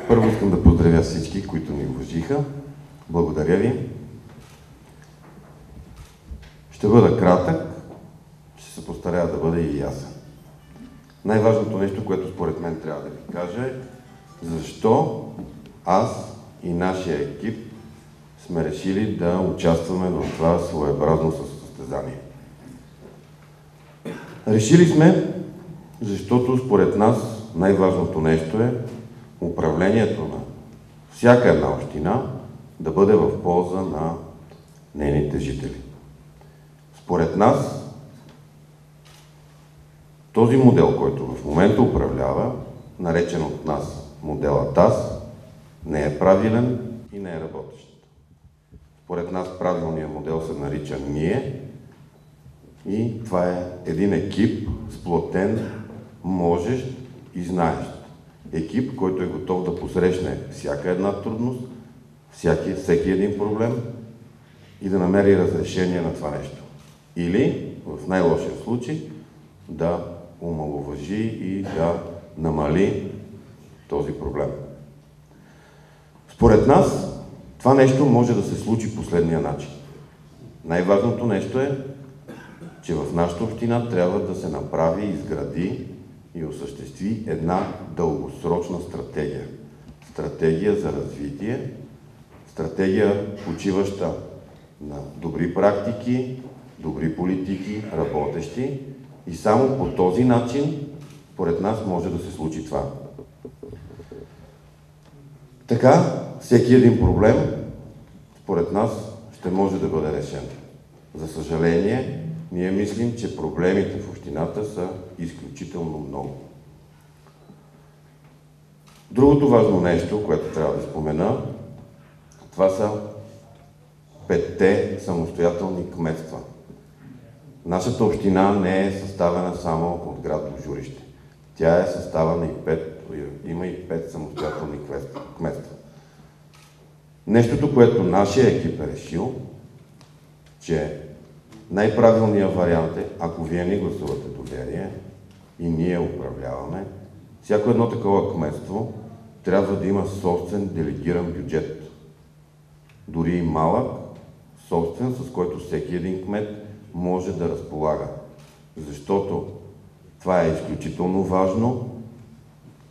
Първо искам да поздравя всички, които ни уважиха. Благодаря ви. Ще бъда кратък, ще се постарая да бъда и ясен. Най-важното нещо, което според мен трябва да ви кажа е защо аз и нашия екип сме решили да участваме в това своеобразно състезание. Решили сме, защото според нас най-важното нещо е управлението на всяка една община да бъде в полза на нейните жители. Според нас този модел, който в момента управлява, наречен от нас модела ТАС, не е правилен и не е работещ. Според нас правилният модел се нарича НИЕ и това е един екип, сплотен, можещ и знаещ. Екип, който е готов да посрещне всяка една трудност, всеки един проблем и да намери разрешение на това нещо. Или, в най-лошия случай, да омаловажи и да намали този проблем. Според нас, това нещо може да се случи последния начин. Най-важното нещо е, че в нашата община трябва да се направи, изгради и осъществи една дългосрочна стратегия. Стратегия за развитие, стратегия почиваща на добри практики, добри политики, работещи и само по този начин, според нас, може да се случи това. Така, всеки един проблем, според нас, ще може да бъде решен. За съжаление, ние мислим, че проблемите в общината са изключително много. Другото важно нещо, което трябва да спомена, това са 5-те самостоятелни кметства. Нашата община не е съставена само от град Божурище. Тя е съставена има и 5 самостоятелни кметства. Нещото, което нашия екип е решил, че най-правилният вариант е, ако вие ни гласувате доверие и ние управляваме, всяко едно такова кметство трябва да има собствен делегиран бюджет. Дори и малък, собствен, с който всеки един кмет може да разполага. Защото това е изключително важно.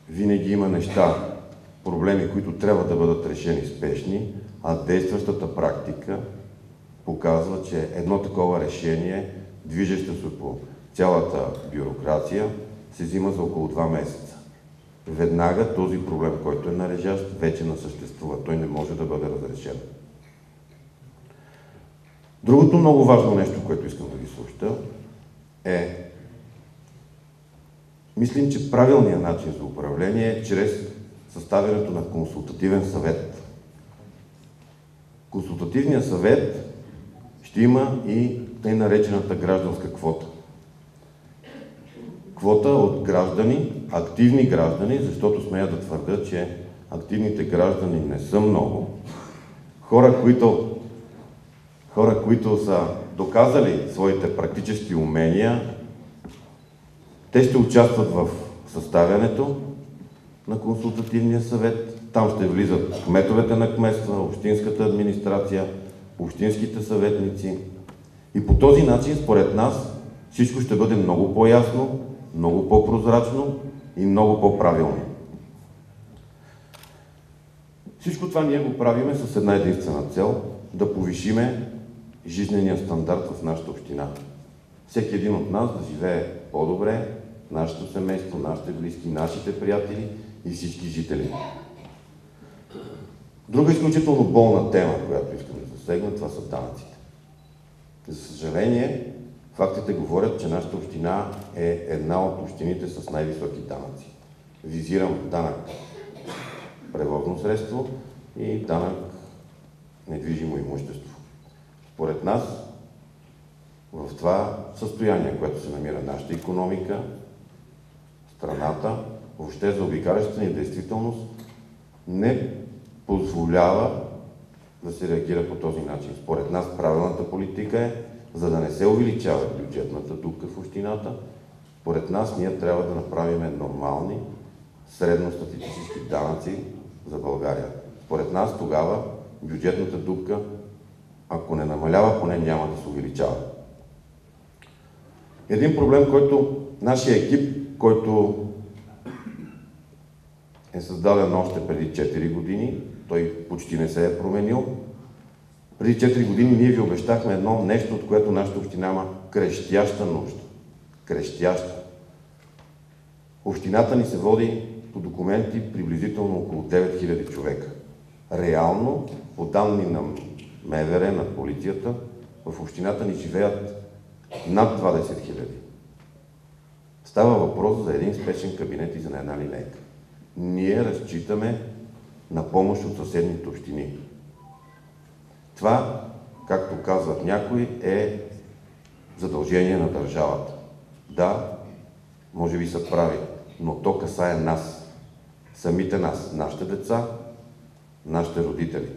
Винаги има неща, проблеми, които трябва да бъдат решени спешни, а действащата практика показва, че едно такова решение, движещо се по цялата бюрокрация, се взима за около 2 месеца. Веднага този проблем, който е належащ, вече не съществува. Той не може да бъде разрешен. Другото много важно нещо, което искам да ви съобща, е мислим, че правилният начин за управление е чрез съставянето на консултативен съвет. Консултативният съвет ще има и тъй наречената гражданска квота. Квота от граждани, активни граждани, защото смея да твърдя, че активните граждани не са много. Хора, които са доказали своите практически умения, те ще участват в съставянето на консултативния съвет. Там ще влизат кметовете на кметства, общинската администрация, общинските съветници. И по този начин, според нас, всичко ще бъде много по-ясно, много по-прозрачно и много по-правилно. Всичко това ние го правиме с една единствена цел – да повишиме жизнения стандарт в нашата община. Всеки един от нас да живее по-добре, нашето семейство, нашите близки, нашите приятели и всички жители. Друга изключително болна тема, която искам да засегна, това са данъците. За съжаление, фактите говорят, че нашата община е една от общините с най-високи данъци. Визирам данък превозно средство и данък недвижимо имущество. Според нас, в това състояние, което се намира нашата икономика, страната, въобще за обикалящата ни действителност, не позволява да се реагира по този начин. Според нас правилната политика е, за да не се увеличава бюджетната дупка в общината, според нас ние трябва да направим нормални средностатистически данъци за България. Според нас тогава бюджетната дупка, ако не намалява, поне няма да се увеличава. Един проблем, който нашия екип, който е създаден още преди 4 години, той почти не се е променил. Преди 4 години ние ви обещахме едно нещо, от което нашата община има крещяща нужда. Крещяща. Общината ни се води по документи приблизително около 9000 човека. Реално, по данни на МВР, на полицията, в общината ни живеят над 20 000. Става въпрос за един спешен кабинет и за една линейка. Ние разчитаме на помощ от съседните общини. Това, както казват някои, е задължение на държавата. Да, може би са прави, но то касае нас. Самите нас, нашите деца, нашите родители.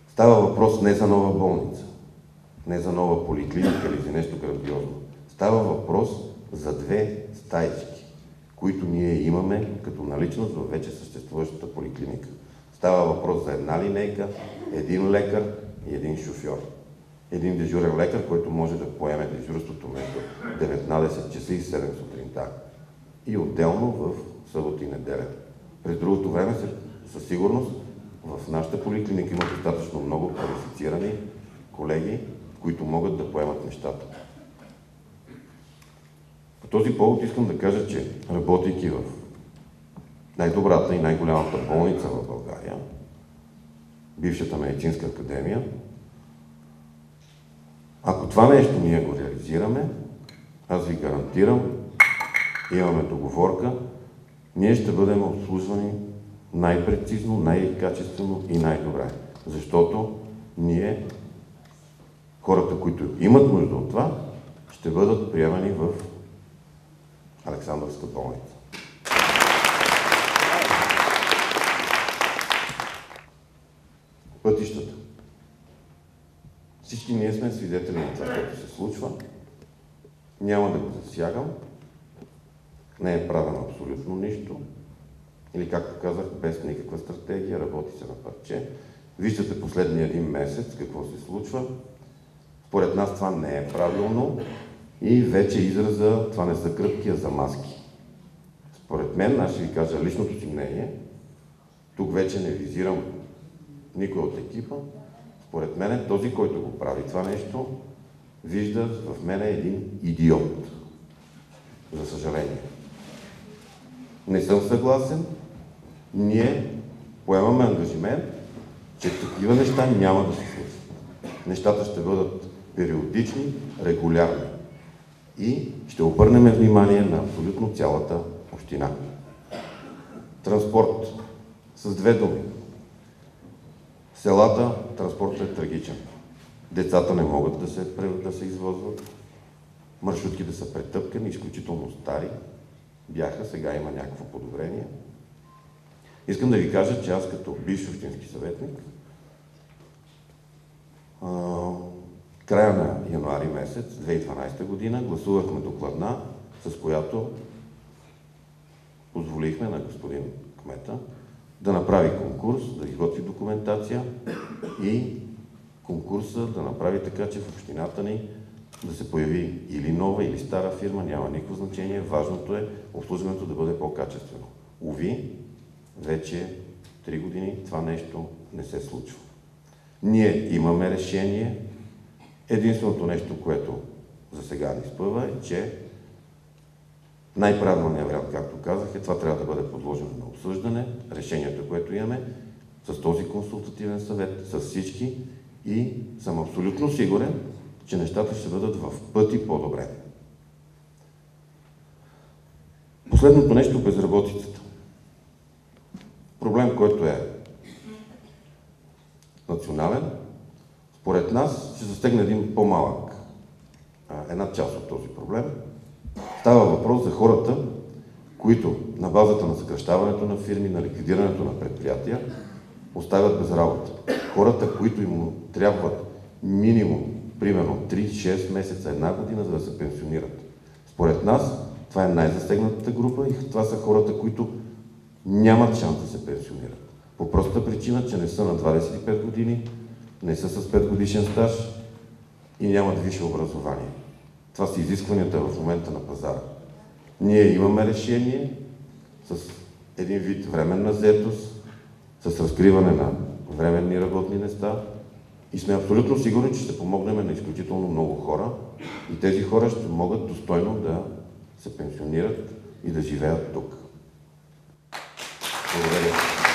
Става въпрос не за нова болница, не за нова поликлиника или за нещо грандиозно. Става въпрос за 2 стаички, които ние имаме като наличност в вече съществуващата поликлиника. Става въпрос за една линейка, един лекар и един шофьор. Един дежурен лекар, който може да поеме дежурството между 19 часа и 7 сутринта. И отделно в събота и неделя. През другото време със сигурност в нашата поликлиника има достатъчно много квалифицирани колеги, които могат да поемат нещата. По този повод искам да кажа, че работейки в най-добрата и най-голямата болница в България, бившата медицинска академия, ако това нещо ние го реализираме, аз ви гарантирам, имаме договорка, ние ще бъдем обслужвани най-прецизно, най-качествено и най-добре. Защото ние, хората, които имат нужда от това, ще бъдат приемани в Александровска болница. Пътищата. Всички ние сме свидетели на това, което се случва. Няма да го засягам. Не е правено абсолютно нищо. Или, както казах, без никаква стратегия, работи се на парче. Виждате последния един месец какво се случва. Според нас това не е правилно и вече израза това не са кръпки, а за маски. Според мен, аз ще ви кажа личното си мнение, тук вече не визирам никой от екипа, според мен този, който го прави това нещо, вижда в мен един идиот. За съжаление. Не съм съгласен. Ние поемаме ангажимент, че такива неща няма да се случат. Нещата ще бъдат периодични, регулярни. И ще обърнем внимание на абсолютно цялата община. Транспорт. С 2 думи. В селата транспортът е трагичен. Децата не могат да се извозват. Маршрутките са претъпкани, изключително стари. Бяха, сега има някакво подобрение. Искам да ви кажа, че аз като бивш общински съветник, края на януари месец 2012 година гласувахме докладна, с която позволихме на господин кмета да направи конкурс, да изготви документация и конкурса да направи така, че в общината ни да се появи или нова, или стара фирма, няма никакво значение. Важното е обслужването да бъде по-качествено. Уви, вече 3 години това нещо не се случва. Ние имаме решение. Единственото нещо, което за сега ни спъва е, че най-правилният вариант, както казах, е това трябва да бъде подложено на обсъждане. Решението, което имаме с този консултативен съвет, с всички, и съм абсолютно сигурен, че нещата ще бъдат в пъти по-добре. Последното нещо – безработицата. Проблем, който е национален, според нас ще застегне един по-малък, една част от този проблем. Става въпрос за хората, които на базата на съкращаването на фирми, на ликвидирането на предприятия, оставят без работа. Хората, които им трябват минимум, примерно 3-6 месеца, 1 година, за да се пенсионират. Според нас, това е най-засегнатата група и това са хората, които нямат шанс да се простата причина, че не са на 25 години, не са с 5 годишен стаж и нямат висше образование. Това са изискванията в момента на пазара. Ние имаме решение с един вид временна заетост, с разкриване на временни работни места и сме абсолютно сигурни, че ще помогнем на изключително много хора и тези хора ще могат достойно да се пенсионират и да живеят тук. Благодаря.